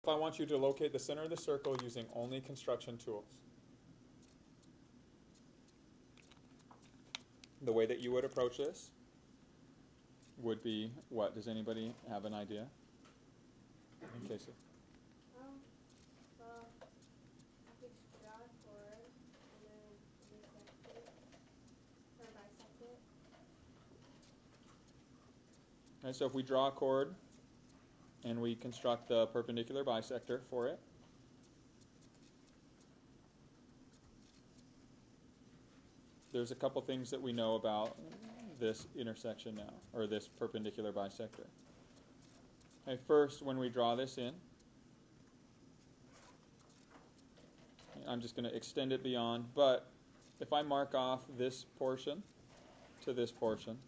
If I want you to locate the center of the circle using only construction tools, the way that you would approach this would be what? Does anybody have an idea? In case Well, I could draw a chord and then bisect it, or bisect it. Okay, so if we draw a chord and we construct the perpendicular bisector for it, there's a couple things that we know about this intersection now, or this perpendicular bisector. Okay, first, when we draw this in, I'm just going to extend it beyond, but if I mark off this portion to this portion,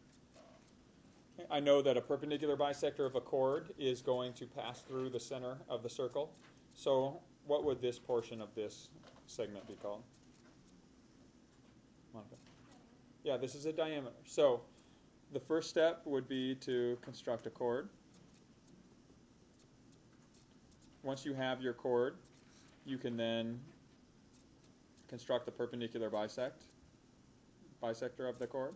I know that a perpendicular bisector of a chord is going to pass through the center of the circle. So what would this portion of this segment be called? Monica? Yeah, this is a diameter. So the first step would be to construct a chord. Once you have your chord, you can then construct the perpendicular bisector of the chord.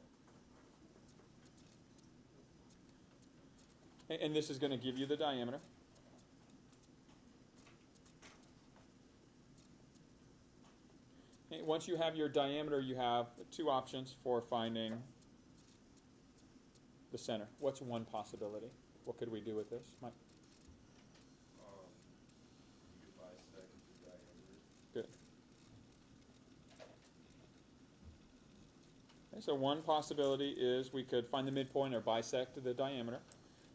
And this is going to give you the diameter. Once you have your diameter, you have two options for finding the center. What's one possibility? What could we do with this, Mike? You could bisect the diameter. Good. Okay, so one possibility is we could find the midpoint or bisect the diameter.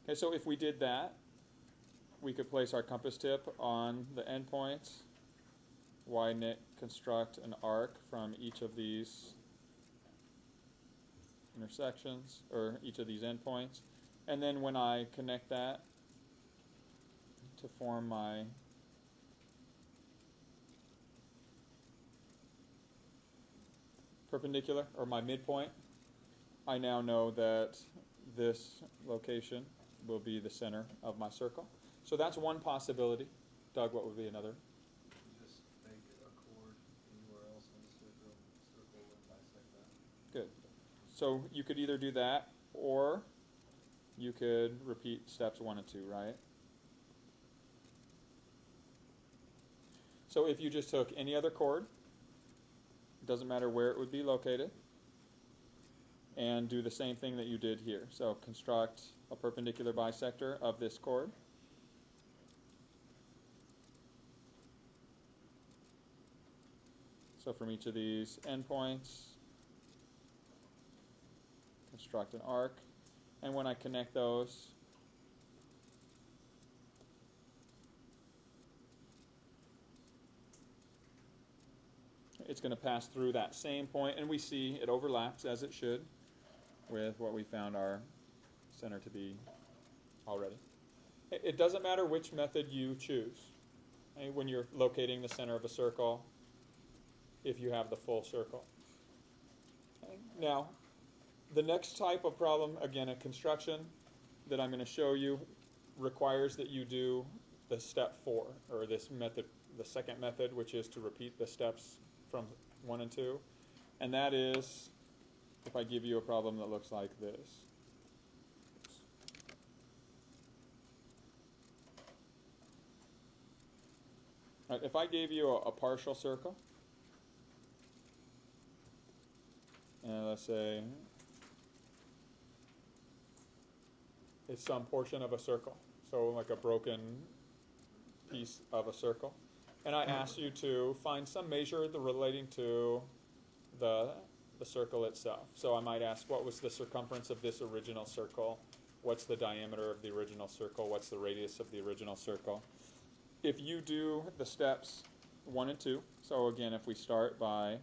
Okay, so if we did that, we could place our compass tip on the endpoints, widen it, construct an arc from each of these intersections, or each of these endpoints, and then when I connect that to form my perpendicular, or my midpoint, I now know that this location will be the center of my circle. So that's one possibility. Doug, what would be another? Just make a chord anywhere else on the circle and bisect that. Good. So you could either do that, or you could repeat steps 1 and 2, right? So if you just took any other chord, it doesn't matter where it would be located, and do the same thing that you did here. So construct a perpendicular bisector of this chord. So from each of these endpoints, construct an arc, and when I connect those, it's going to pass through that same point, and we see it overlaps, as it should, with what we found our center to be already. It doesn't matter which method you choose, okay, when you're locating the center of a circle, if you have the full circle. Okay. Now, the next type of problem, again, a construction that I'm going to show you, requires that you do the step 4, or this method, the second method, which is to repeat the steps from 1 and 2. And that is if I give you a problem that looks like this. Right, if I gave you a partial circle, and let's say it's some portion of a circle, so like a broken piece of a circle, and I asked you to find some measure relating to the circle itself. So I might ask, what was the circumference of this original circle? What's the diameter of the original circle? What's the radius of the original circle? If you do the steps 1 and 2, so again, if we start by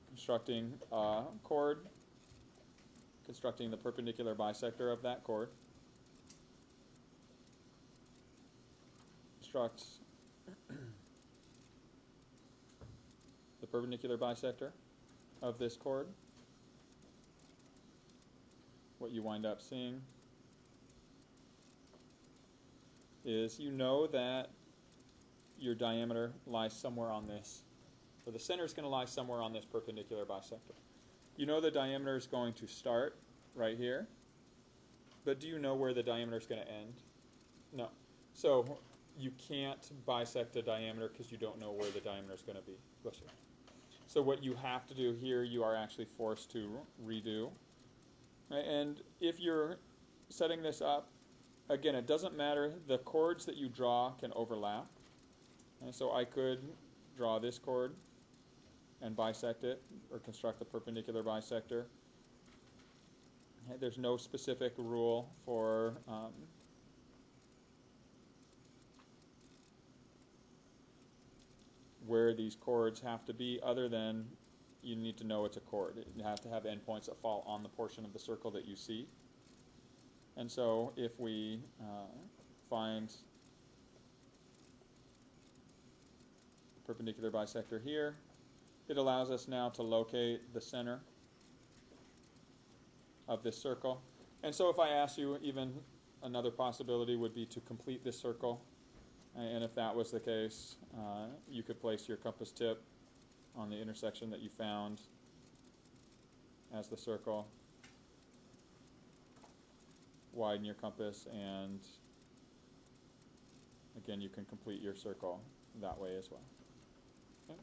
constructing a chord, constructing the perpendicular bisector of that chord, construct the perpendicular bisector of this chord, what you wind up seeing is you know that your diameter lies somewhere on this, or the center is going to lie somewhere on this perpendicular bisector. You know the diameter is going to start right here, but do you know where the diameter is going to end? No. So you can't bisect a diameter because you don't know where the diameter is going to be. Bless you. So what you have to do here, you are actually forced to redo. Right? And if you're setting this up, again, it doesn't matter. The chords that you draw can overlap. And so I could draw this chord and bisect it, or construct the perpendicular bisector. Okay, there's no specific rule for where these chords have to be, other than you need to know it's a chord. It has to have endpoints that fall on the portion of the circle that you see. And so if we find the perpendicular bisector here, it allows us now to locate the center of this circle. And so if I ask you, even another possibility would be to complete this circle. And if that was the case, you could place your compass tip on the intersection that you found as the circle, widen your compass, and again, you can complete your circle that way as well. Okay.